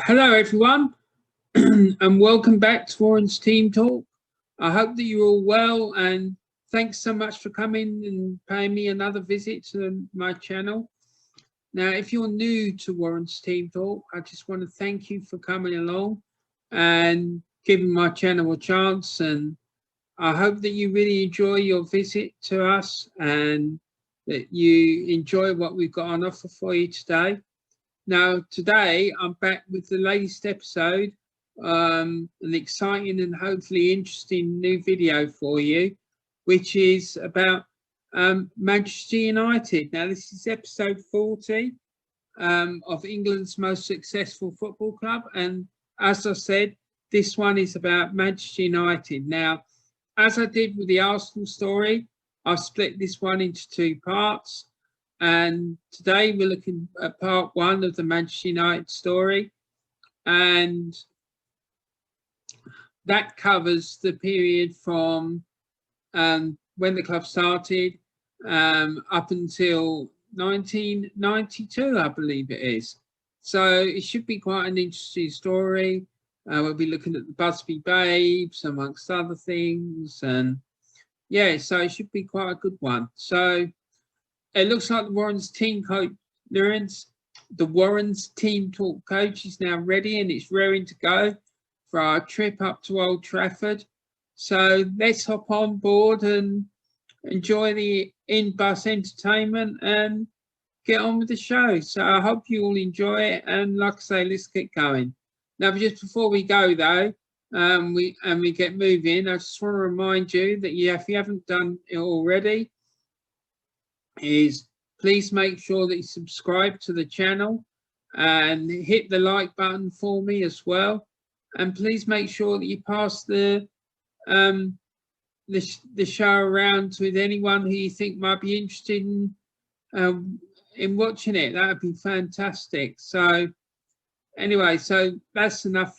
Hello, everyone, and welcome back to Warren's Team Talk. I hope that you're all well, and thanks so much for coming and paying me another visit to my channel. Now, if you're new to Warren's Team Talk, I just want to thank you for coming along and giving my channel a chance. And I hope that you really enjoy your visit to us and that you enjoy what we've got on offer for you today. Now, today I'm back with the latest episode, an exciting and hopefully interesting new video for you, which is about Manchester United. Now, this is episode 40 of England's most successful football club. And as I said, this one is about Manchester United. Now, as I did with the Arsenal story, I've split this one into two parts. And today we're looking at part one of the Manchester United story. And that covers the period from when the club started up until 1992, I believe it is. So it should be quite an interesting story. We'll be looking at the Busby Babes, amongst other things. And yeah, so it should be quite a good one. So it looks like the Warren's team coach, the Warren's Team Talk coach is now ready and it's raring to go for our trip up to Old Trafford. So let's hop on board and enjoy the in-bus entertainment and get on with the show. So I hope you all enjoy it. And like I say, let's get going. Now, just before we go though, we get moving, I just want to remind you that if you haven't done it already, is please make sure that you subscribe to the channel and hit the like button for me as well, and please make sure that you pass the show around with anyone who you think might be interested in watching it. That would be fantastic. So anyway, so that's enough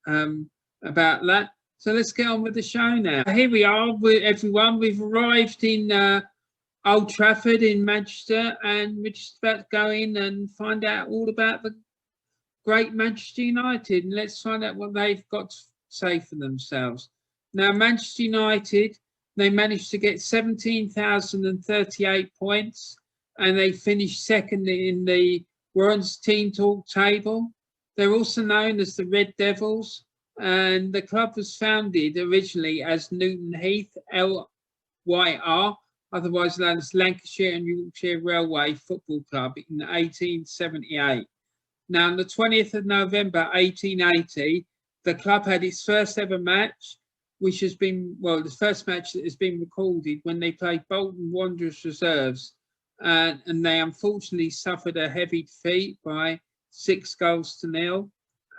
about that. So let's get on with the show now. Here we are, everyone. We've arrived in Old Trafford in Manchester, and we're just about to go in and find out all about the great Manchester United, and let's find out what they've got to say for themselves. Now, Manchester United, they managed to get 17,038 points, and they finished second in the Warren's Team Talk table. They're also known as the Red Devils, and the club was founded originally as Newton Heath LYR, otherwise known as Lancashire and Yorkshire Railway Football Club, in 1878. Now, on the 20th of November 1880, the club had its first ever match, which has been, well, the first match that has been recorded when they played Bolton Wanderers reserves. And they unfortunately suffered a heavy defeat by 6-0.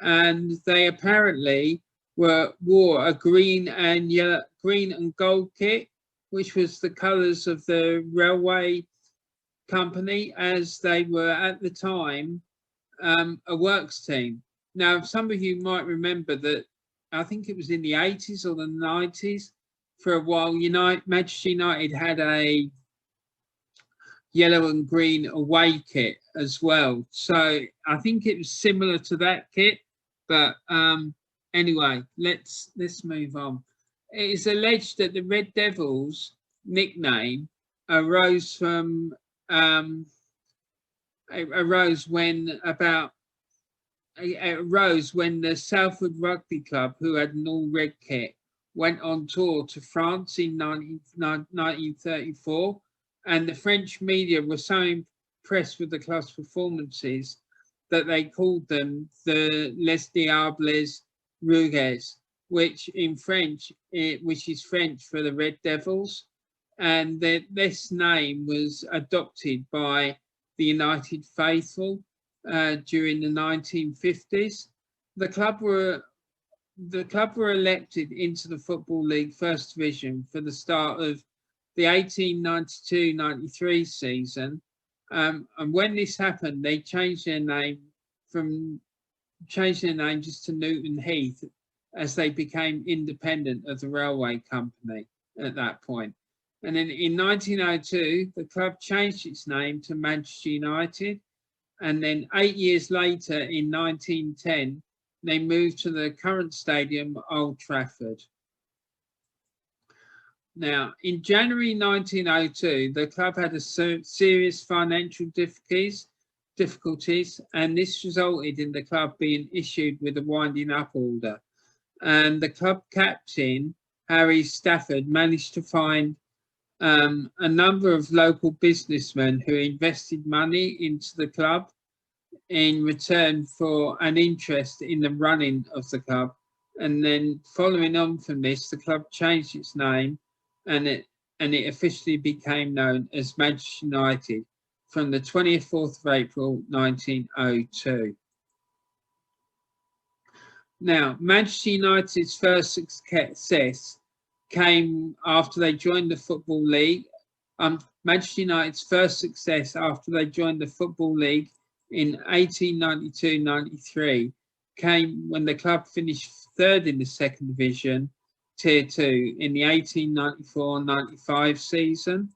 And they apparently wore a green and gold kit, which was the colours of the railway company, as they were at the time a works team. Now, some of you might remember that I think it was in the 80s or the 90s, for a while, Manchester United had a yellow and green away kit as well. So I think it was similar to that kit, but anyway, let's move on. It is alleged that the Red Devils nickname arose when the Salford Rugby Club, who had an all-red kit, went on tour to France in 1934, and the French media were so impressed with the club's performances that they called them the Les Diables Rouges, which is French for the Red Devils, and this name was adopted by the United faithful during the 1950s. The club were elected into the Football League First Division for the start of the 1892-93 season, And when this happened, they changed their name just to Newton Heath, as they became independent of the railway company at that point. And then in 1902, the club changed its name to Manchester United. And then 8 years later, in 1910, they moved to the current stadium, Old Trafford. Now, in January 1902, the club had a serious financial difficulties, and this resulted in the club being issued with a winding up order. And the club captain, Harry Stafford, managed to find a number of local businessmen who invested money into the club in return for an interest in the running of the club. And then following on from this, the club changed its name and it officially became known as Manchester United from the 24th of April 1902. Now, Manchester United's first success came after they joined the Football League. Manchester United's first success after they joined the Football League in 1892-93 came when the club finished third in the second division, Tier 2, in the 1894-95 season.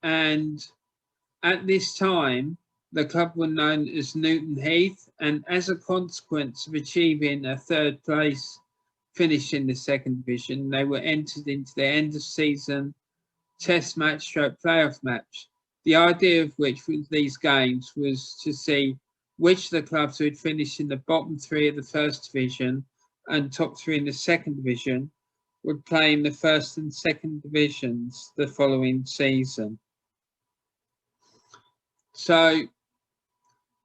And at this time, the club were known as Newton Heath, and as a consequence of achieving a third place finish in the second division, they were entered into the end of season test match stroke playoff match. The idea of which with these games was to see which of the clubs who had finished in the bottom three of the first division and top three in the second division would play in the first and second divisions the following season. So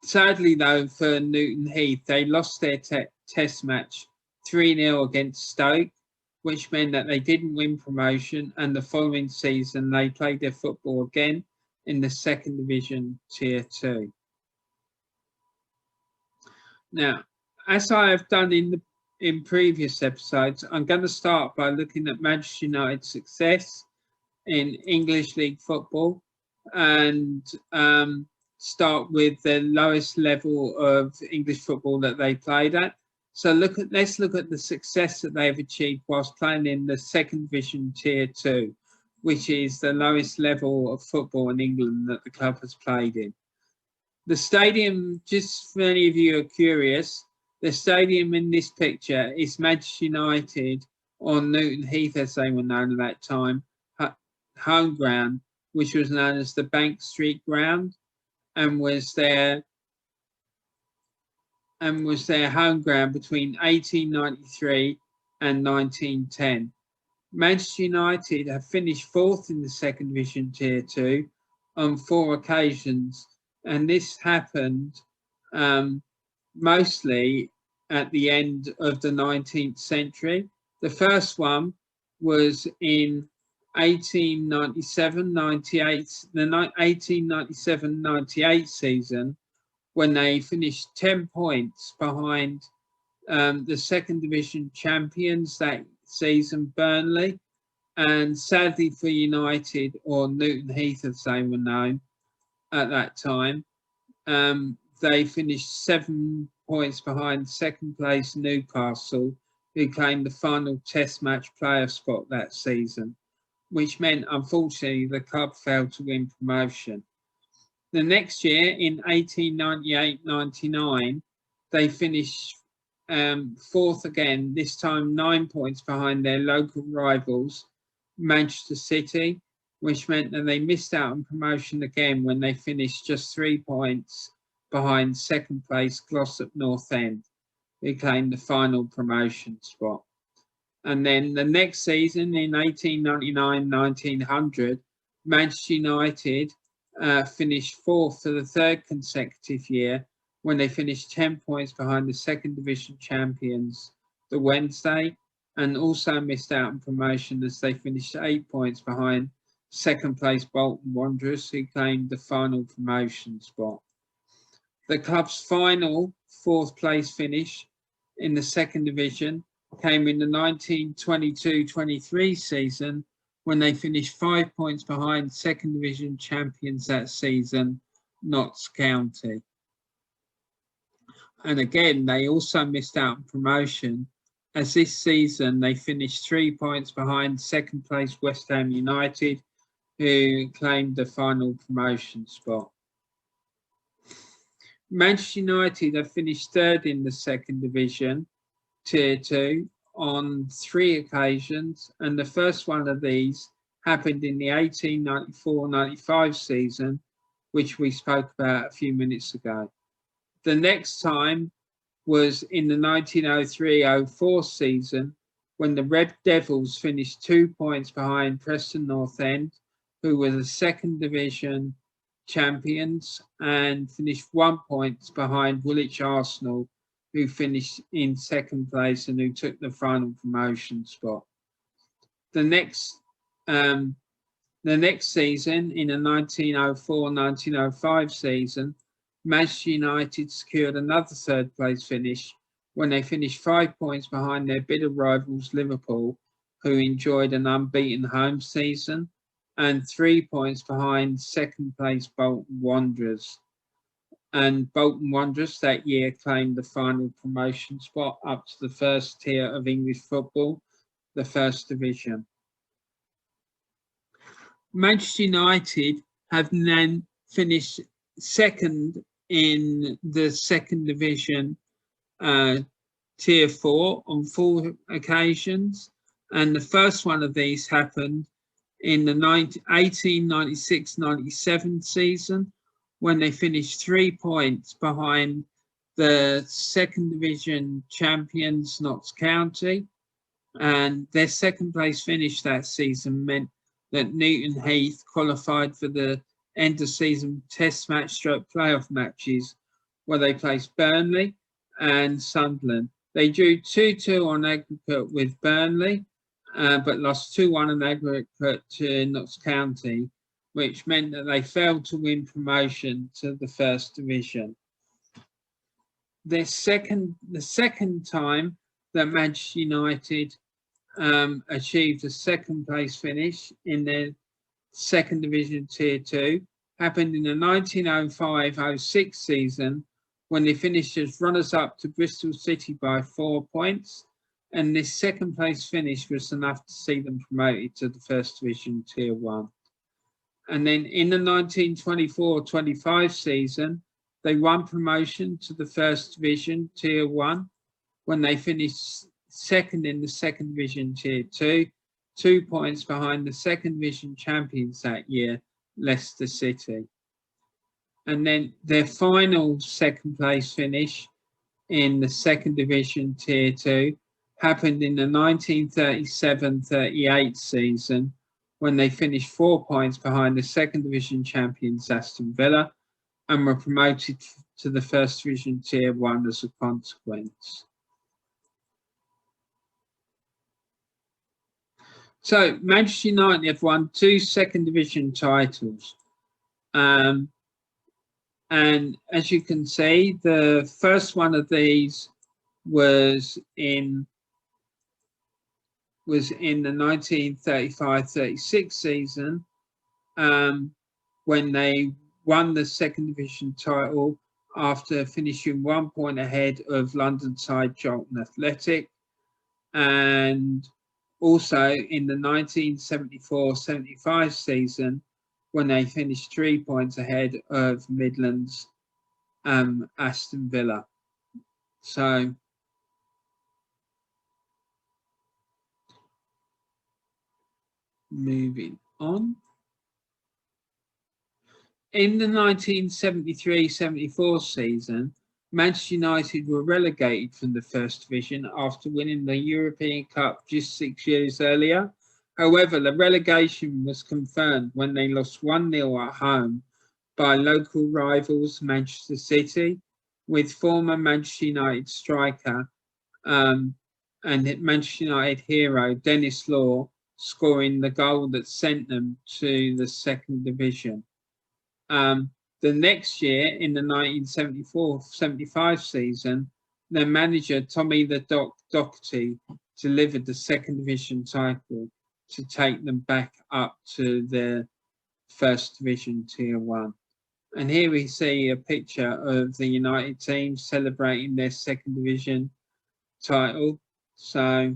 sadly though, for Newton Heath, they lost their test match 3-0 against Stoke, which meant that they didn't win promotion, and the following season they played their football again in the second division, Tier 2. Now, as I have done in previous episodes, I'm going to start by looking at Manchester United's success in English League football and start with the lowest level of English football that they played at. So let's look at the success that they've achieved whilst playing in the second division Tier 2, which is the lowest level of football in England that the club has played in. The stadium, just for any of you who are curious, the stadium in this picture is Manchester United, or Newton Heath as they were known at that time, home ground, which was known as the Bank Street Ground, and was their home ground between 1893 and 1910. Manchester United have finished fourth in the second division Tier 2 on 4 occasions, and this happened mostly at the end of the 19th century. The first one was in 1897-98, the 1897-98 season, when they finished 10 points behind the second division champions that season, Burnley. And sadly for United, or Newton Heath as they were known at that time, they finished 7 points behind second place Newcastle, who claimed the final test match playoff spot that season, which meant unfortunately the club failed to win promotion. The next year, in 1898-99, they finished fourth again, this time 9 points behind their local rivals, Manchester City, which meant that they missed out on promotion again when they finished just 3 points behind second place Glossop North End, who claimed the final promotion spot. And then the next season, in 1899-1900, Manchester United finished fourth for the third consecutive year when they finished 10 points behind the second division champions, the Wednesday, and also missed out on promotion as they finished 8 points behind second place Bolton Wanderers, who claimed the final promotion spot. The club's final fourth place finish in the second division came in the 1922-23 season when they finished 5 points behind second division champions that season, Notts County. And again, they also missed out on promotion, as this season they finished 3 points behind second place West Ham United, who claimed the final promotion spot. Manchester United have finished third in the second division, Tier 2, on 3 occasions, and the first one of these happened in the 1894-95 season, which we spoke about a few minutes ago. The next time was in the 1903-04 season, when the Red Devils finished 2 points behind Preston North End, who were the second division champions, and finished 1 point behind Woolwich Arsenal, who finished in second place and who took the final promotion spot. The next season, in the 1904-1905 season, Manchester United secured another third place finish when they finished 5 points behind their bitter rivals Liverpool, who enjoyed an unbeaten home season, and 3 points behind second place Bolton Wanderers. And Bolton Wanderers that year claimed the final promotion spot up to the first tier of English football, the First Division. Manchester United have then finished second in the second division, Tier 4, on 4 occasions. And the first one of these happened in the 1896-97 season, when they finished 3 points behind the second division champions, Notts County. And their second place finish that season meant that Newton Heath qualified for the end of season test match stroke playoff matches, where they placed Burnley and Sunderland. They drew 2-2 on aggregate with Burnley, but lost 2-1 on aggregate to Notts County, which meant that they failed to win promotion to the First Division. The second time that Manchester United achieved a second place finish in their second division Tier 2 happened in the 1905-06 season, when they finished as runners-up to Bristol City by 4 points, and this second place finish was enough to see them promoted to the First Division Tier 1. And then in the 1924-25 season, they won promotion to the First Division Tier 1 when they finished second in the second division Tier 2, 2 points behind the second division champions that year, Leicester City. And then their final second place finish in the second division Tier 2 happened in the 1937-38 season, when they finished 4 points behind the second division champions Aston Villa and were promoted to the First Division Tier 1 as a consequence. So Manchester United have won 2 second division titles. And as you can see, the first one of these was in the 1935-36 season, when they won the second division title after finishing 1 point ahead of London side Charlton Athletic, and also in the 1974-75 season, when they finished 3 points ahead of Midlands Aston Villa. So moving on. In the 1973-74 season, Manchester United were relegated from the First Division after winning the European Cup just 6 years earlier. However, the relegation was confirmed when they lost 1-0 at home by local rivals Manchester City, with former Manchester United striker and Manchester United hero Dennis Law scoring the goal that sent them to the second division. The next year, in the 1974-75 season, their manager Tommy the Doc Doherty delivered the second division title. to take them back up to the First Division Tier 1. And here we see a picture of the United team celebrating their Second Division title. So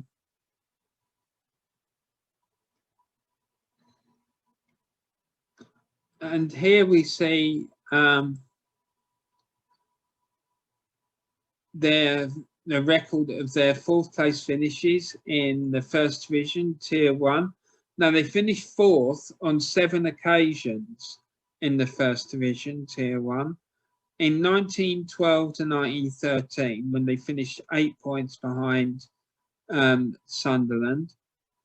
and here we see the record of their fourth place finishes in the First Division Tier 1. Now they finished fourth on 7 occasions in the First Division Tier 1. In 1912 to 1913, when they finished 8 points behind Sunderland.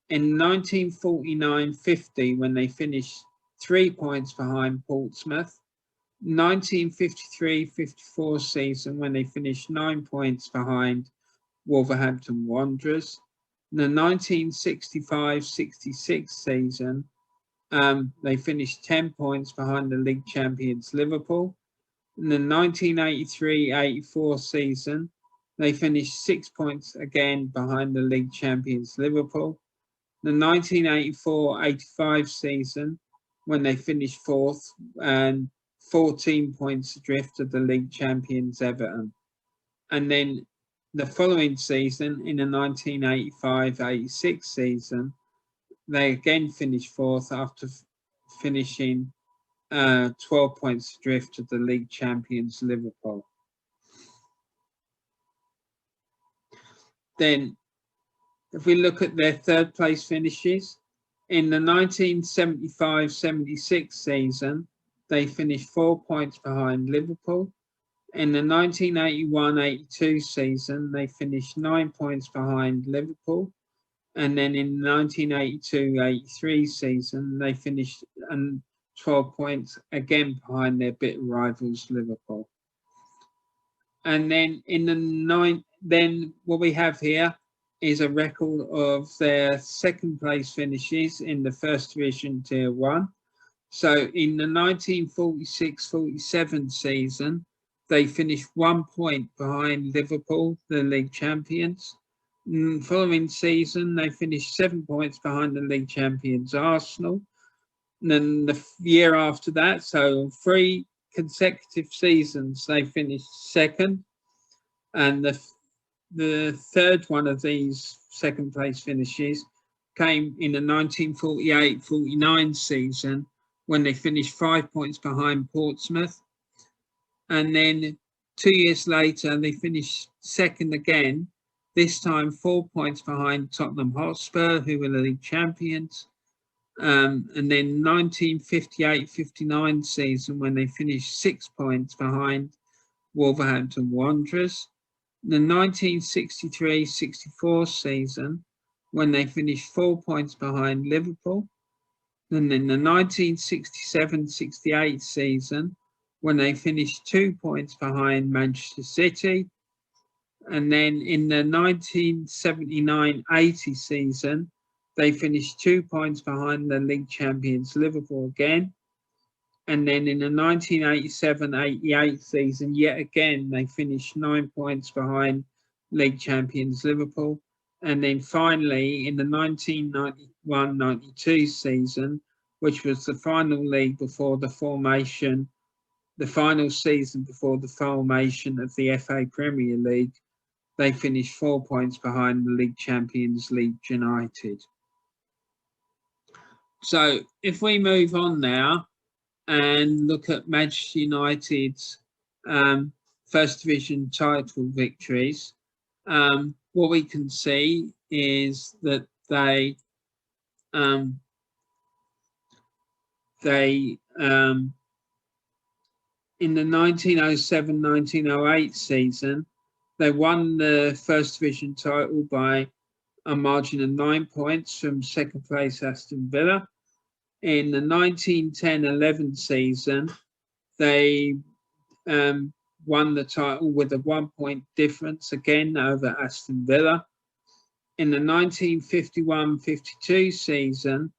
In 1949-50, when they finished 3 points behind Portsmouth. 1953-54 season, when they finished 9 points behind Wolverhampton Wanderers. The 1965-66 season, they finished 10 points behind the league champions Liverpool. In the 1983-84 season, they finished 6 points again behind the league champions Liverpool. The 1984-85 season, when they finished fourth and 14 points adrift of the league champions Everton. And then the following season, in the 1985-86 season, they again finished fourth after finishing 12 points adrift of the league champions Liverpool. Then if we look at their third place finishes, in the 1975-76 season, they finished 4 points behind Liverpool. In the 1981-82 season, they finished 9 points behind Liverpool. And then in the 1982-83 season, they finished 12 points again behind their bitter rivals, Liverpool. And then in the then what we have here is a record of their second place finishes in the First Division Tier 1. So in the 1946-47 season, they finished 1 point behind Liverpool, the league champions. In the following season, they finished 7 points behind the league champions Arsenal. And then the year after that, so 3 consecutive seasons, they finished second. And the third one of these second place finishes came in the 1948-49 season, when they finished 5 points behind Portsmouth. And then 2 years later, they finished second again, this time 4 points behind Tottenham Hotspur, who were the league champions. And then 1958-59 season, when they finished 6 points behind Wolverhampton Wanderers. The 1963-64 season, when they finished 4 points behind Liverpool. And then the 1967-68 season, when they finished 2 points behind Manchester City. And then in the 1979-80 season, they finished 2 points behind the league champions Liverpool again. And then in the 1987-88 season, yet again, they finished 9 points behind league champions Liverpool. And then finally, in the 1991-92 season, which was the final league before the formation, the final season before the formation of the FA Premier League, they finished 4 points behind the league champions Leeds United. So if we move on now and look at Manchester United's First Division title victories, what we can see is that they in the 1907-1908 season, they won the First Division title by a margin of 9 points from second place Aston Villa. In the 1910-11 season, they won the title with a 1 point difference again over Aston Villa. In the 1951-52 season,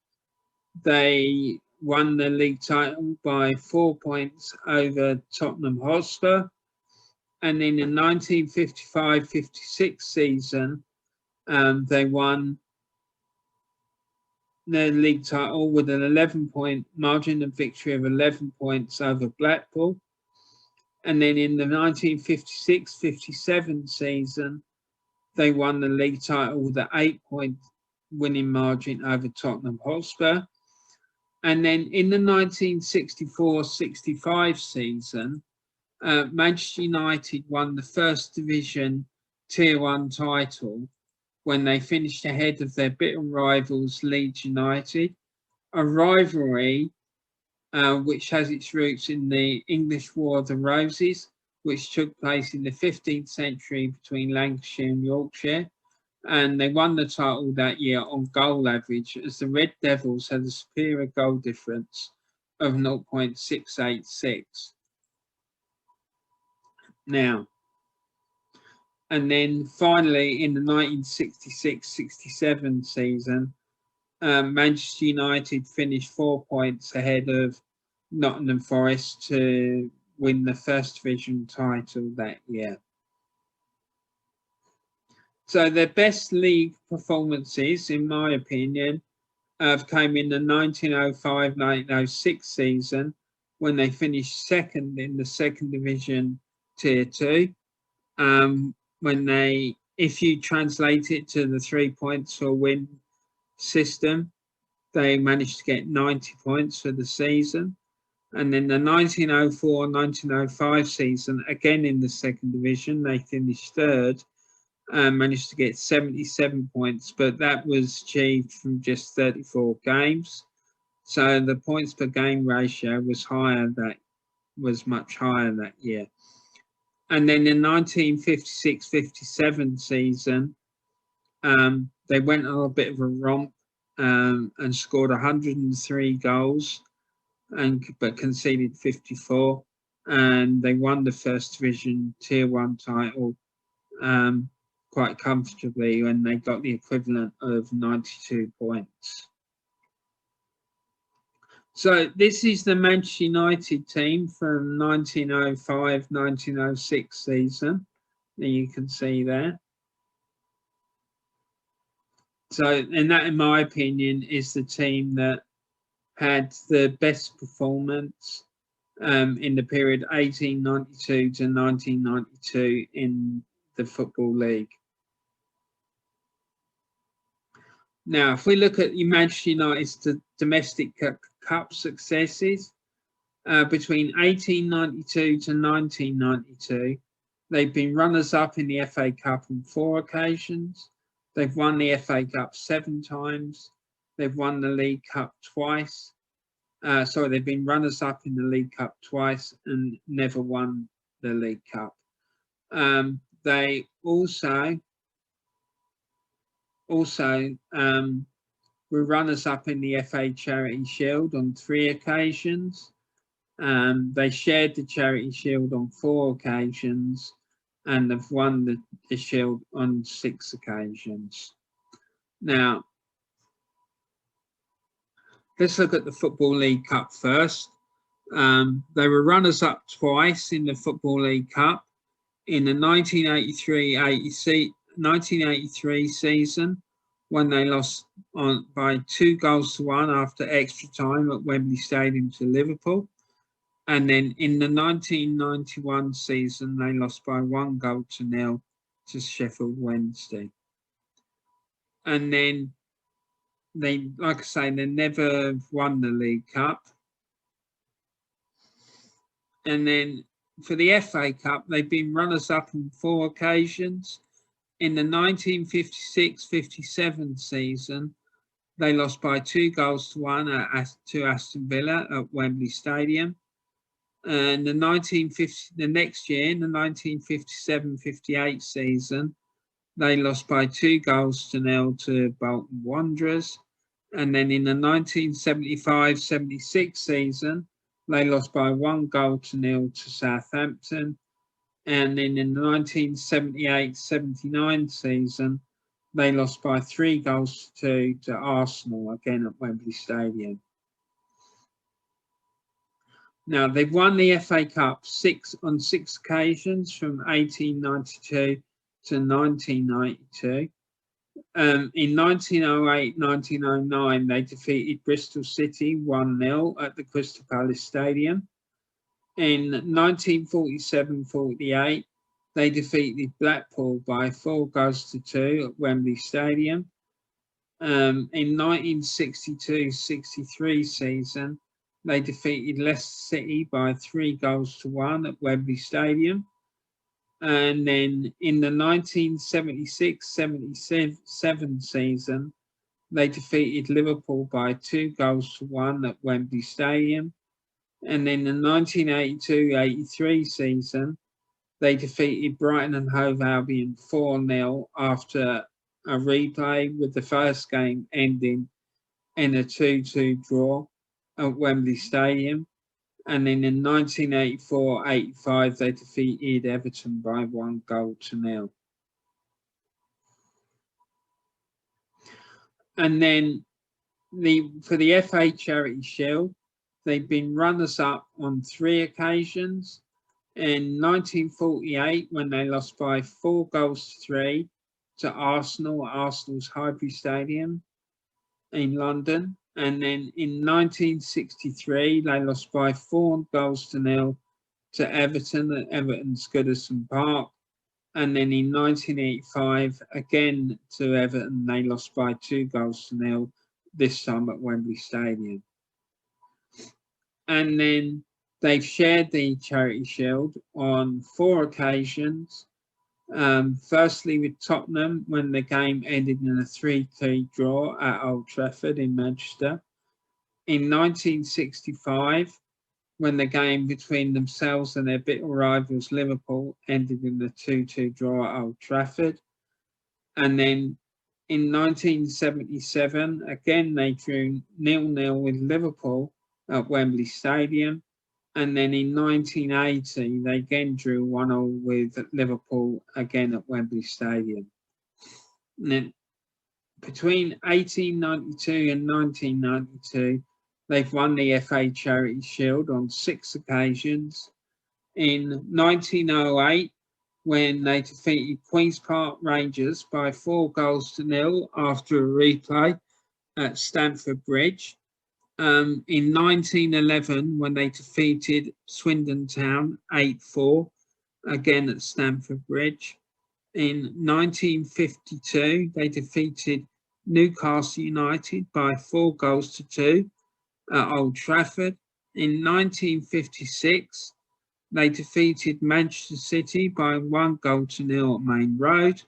they won the league title by 4 points over Tottenham Hotspur. And in the 1955-56 season, they won the league title with an 11-point margin of victory of 11 points over Blackpool. And then in the 1956-57 season, they won the league title with an 8-point winning margin over Tottenham Hotspur. And then in the 1964-65 season, Manchester United won the First Division Tier 1 title when they finished ahead of their bitter rivals Leeds United, a rivalry which has its roots in the English War of the Roses, which took place in the 15th century between Lancashire and Yorkshire. And they won the title that year on goal average, as the Red Devils had a superior goal difference of 0.686. Now, and then finally in the 1966-67 season, Manchester United finished 4 points ahead of Nottingham Forest to win the First Division title that year. So their best league performances, in my opinion, came in the 1905-1906 season when they finished second in the Second Division Tier 2. When they, if you translate it to the 3 points for win system, they managed to get 90 points for the season. And then the 1904-1905 season, again in the Second Division, they finished third and managed to get 77 points, but that was achieved from just 34 games. So the points per game ratio was much higher that year. And then in 1956-57 season, they went on a bit of a romp and scored 103 goals, but conceded 54. And they won the First Division Tier 1 title quite comfortably when they got the equivalent of 92 points. So this is the Manchester United team from 1905-1906 season that you can see there. So, and that, in my opinion, is the team that had the best performance in the period 1892 to 1992 in the Football League. Now, if we look at Manchester United's domestic cup successes, between 1892 to 1992, they've been runners-up in the FA Cup on 4 occasions. They've won the FA Cup 7 times. They've won the League Cup twice. They've been runners-up in the League Cup twice and never won the League Cup. They also were runners-up in the FA Charity Shield on 3 occasions. They shared the Charity Shield on 4 occasions, and they've won the Shield on 6 occasions. Now, let's look at the Football League Cup first. They were runners-up twice in the Football League Cup. In the 1983 season, when they lost by 2-1 after extra time at Wembley Stadium to Liverpool. And then in the 1991 season, they lost by 1-0 to Sheffield Wednesday. And then they, like I say, they never won the League Cup. And then for the FA Cup, they've been runners-up on 4 occasions. In the 1956-57 season, they lost by 2-1 to Aston Villa at Wembley Stadium. And the next year, in the 1957-58 season, they lost by 2-0 to Bolton Wanderers. And then in the 1975-76 season, they lost by 1-0 to Southampton. And then in the 1978-79 season, they lost by 3-2 to Arsenal, again at Wembley Stadium. Now, they've won the FA Cup on 6 occasions from 1892 to 1992. In 1908-1909, they defeated Bristol City 1-0 at the Crystal Palace Stadium. In 1947-48, they defeated Blackpool by 4-2 at Wembley Stadium. In 1962-63 season, they defeated Leicester City by 3-1 at Wembley Stadium. And then in the 1976-77 season, they defeated Liverpool by 2-1 at Wembley Stadium. And in the 1982-83 season, they defeated Brighton and Hove Albion 4-0 after a replay, with the first game ending in a 2-2 draw at Wembley Stadium. And then in 1984-85, they defeated Everton by 1-0. And then for the FA Charity Shield, they've been runners-up on 3 occasions. In 1948, when they lost by 4-3 to Arsenal at Arsenal's Highbury Stadium in London. And then in 1963, they lost by 4-0 to Everton at Everton's Goodison Park. And then in 1985, again to Everton, they lost by 2-0, this time at Wembley Stadium. And then they've shared the Charity Shield on 4 occasions. Firstly with Tottenham, when the game ended in a 3-3 draw at Old Trafford in Manchester. In 1965, when the game between themselves and their bitter rivals Liverpool ended in a 2-2 draw at Old Trafford. And then in 1977, again they drew 0-0 with Liverpool at Wembley Stadium. And then in 1980, they again drew 1-0 with Liverpool, again at Wembley Stadium. And then between 1892 and 1992, they've won the FA Charity Shield on 6 occasions. In 1908, when they defeated Queen's Park Rangers by 4-0 after a replay at Stamford Bridge. In 1911, when they defeated Swindon Town 8-4, again at Stamford Bridge. In 1952, they defeated Newcastle United by 4-2 at Old Trafford. In 1956, they defeated Manchester City by 1-0 at Main Road.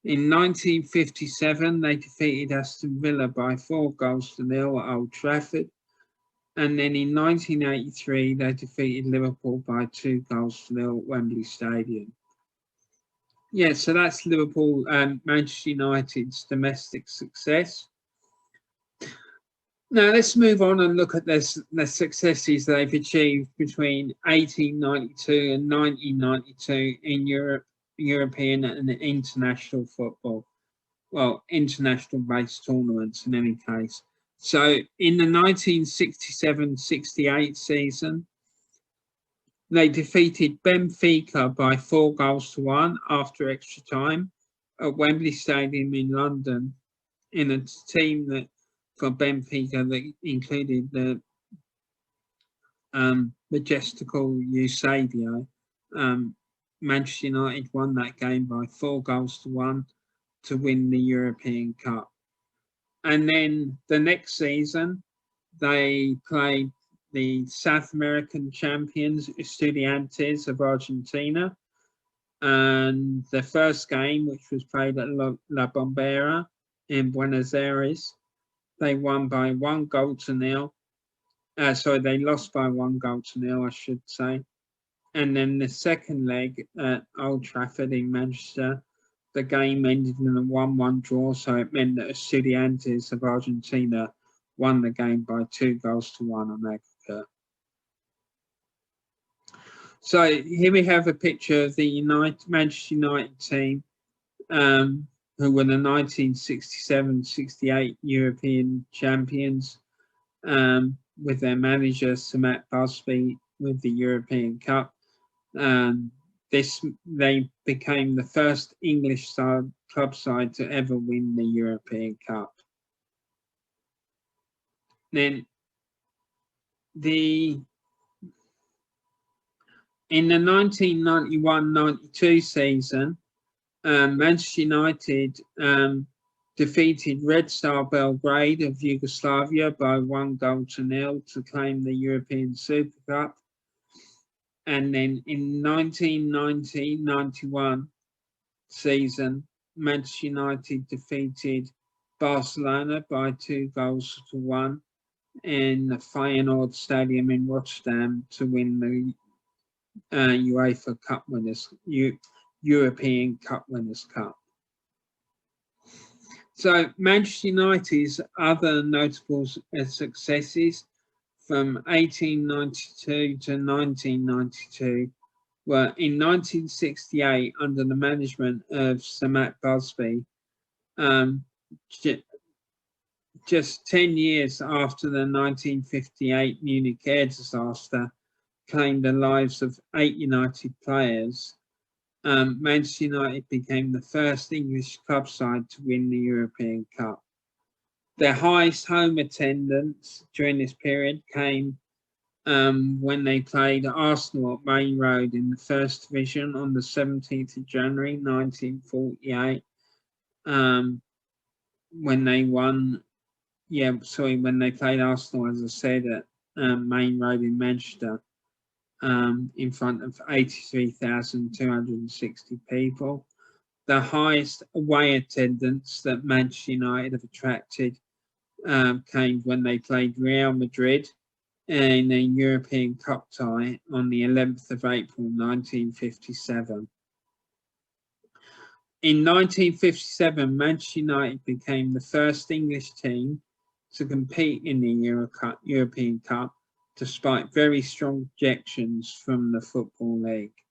In 1957, they defeated Aston Villa by 4-0 at Old Trafford. And then in 1983, they defeated Liverpool by 2-0 at Wembley Stadium. Yeah, so that's Liverpool and Manchester United's domestic success. Now let's move on and look at their successes they've achieved between 1892 and 1992 in European and international football. Well, international-based tournaments in any case. So in the 1967-68 season, they defeated Benfica by 4-1 after extra time at Wembley Stadium in London, in a team that for Benfica that included the majestical Eusebio. Manchester United won that game by 4-1 to win the European Cup. And then the next season, they played the South American champions, Estudiantes of Argentina. And the first game, which was played at La Bombera in Buenos Aires, they won by 1-0. Sorry, they lost by 1-0, I should say. And then the second leg at Old Trafford in Manchester, the game ended in a 1-1 draw, so it meant that Estudiantes of Argentina won the game by 2-1 on aggregate. So here we have a picture of the Manchester United team, who were the 1967-68 European champions, with their manager, Sir Matt Busby, with the European Cup. they became the first English club side to ever win the European Cup. Then in the 1991-92 season, Manchester United defeated Red Star Belgrade of Yugoslavia by 1-0 to claim the European Super Cup. And then in 1990-91 season, Manchester United defeated Barcelona by 2-1 in the Feyenoord Stadium in Rotterdam to win the UEFA Cup Winners' European Cup Winners' Cup. So Manchester United's other notable successes from 1892 to 1992 were in 1968 under the management of Sir Matt Busby, just 10 years after the 1958 Munich air disaster claimed the lives of 8 United players. Manchester United became the first English club side to win the European Cup. Their highest home attendance during this period came when they played Arsenal at Main Road in the First Division on the 17th of January 1948, when they won, when they played Arsenal, as I said, at Main Road in Manchester, in front of 83,260 people. The highest away attendance that Manchester United have attracted came when they played Real Madrid in a European Cup tie on the 11th of April 1957. In 1957, Manchester United became the first English team to compete in the European Cup, despite very strong objections from the Football League.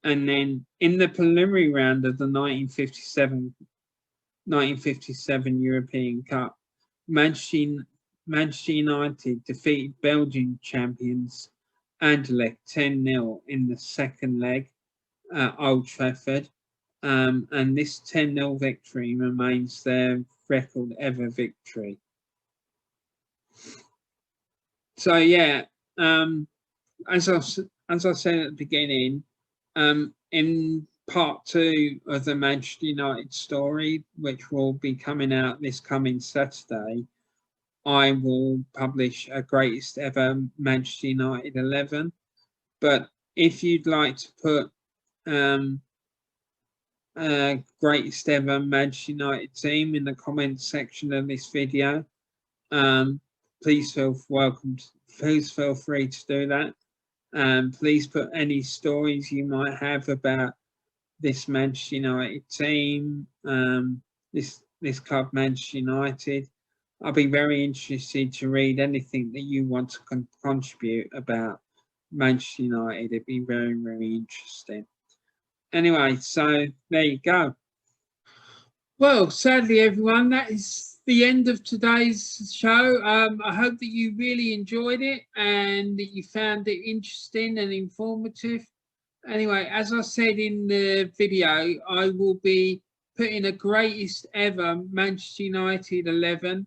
And then in the preliminary round of the 1957 European Cup, Manchester United defeated Belgian champions Anderlecht 10-0 in the second leg at Old Trafford. And this 10-0 victory remains their record ever victory. So yeah, as I said at the beginning, in part 2 of the Manchester United story, which will be coming out this coming Saturday, I will publish a greatest ever Manchester United 11. But if you'd like to put greatest ever Manchester United team in the comments section of this video, please feel free to do that. Please put any stories you might have about this Manchester United team, this club, Manchester United. I'll be very interested to read anything that you want to contribute about Manchester United. It'd be very, very interesting. Anyway, so there you go. Well, sadly, everyone, that is the end of today's show. I hope that you really enjoyed it and that you found it interesting and informative. Anyway, as I said in the video, I will be putting a greatest ever Manchester United 11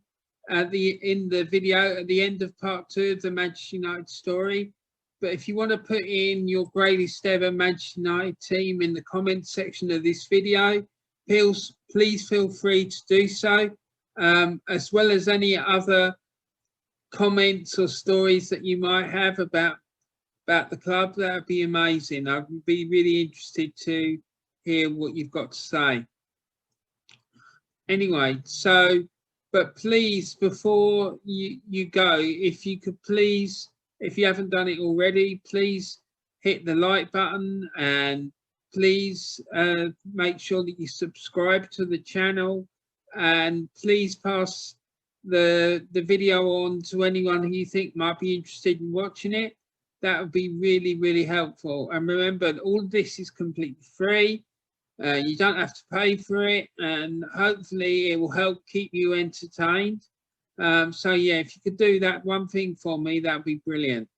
in the video at the end of part 2 of the Manchester United story. But if you want to put in your greatest ever Manchester United team in the comments section of this video, please feel free to do so, as well as any other comments or stories that you might have about the club. That would be amazing. I would be really interested to hear what you've got to say. Anyway, but please, before you go, if you could please, if you haven't done it already, please hit the like button and please make sure that you subscribe to the channel, and please pass the video on to anyone who you think might be interested in watching it. That would be really, really helpful. And remember, all of this is completely free. You don't have to pay for it, and hopefully it will help keep you entertained. So yeah, if you could do that one thing for me, that would be brilliant.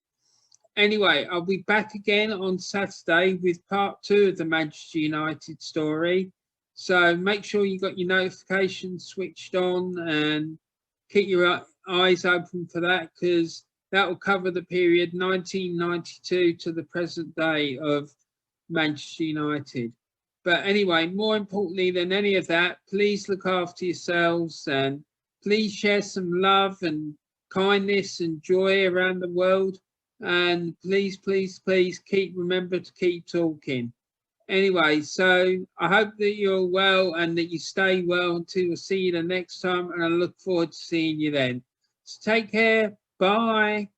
Anyway, I'll be back again on Saturday with part 2 of the Manchester United story. So make sure you got your notifications switched on and keep your eyes open for that, because that will cover the period 1992 to the present day of Manchester United. But anyway, more importantly than any of that, please look after yourselves and please share some love and kindness and joy around the world. And please, please, please remember to keep talking. Anyway, so I hope that you're well and that you stay well until I see you the next time. And I look forward to seeing you then. So take care. Bye.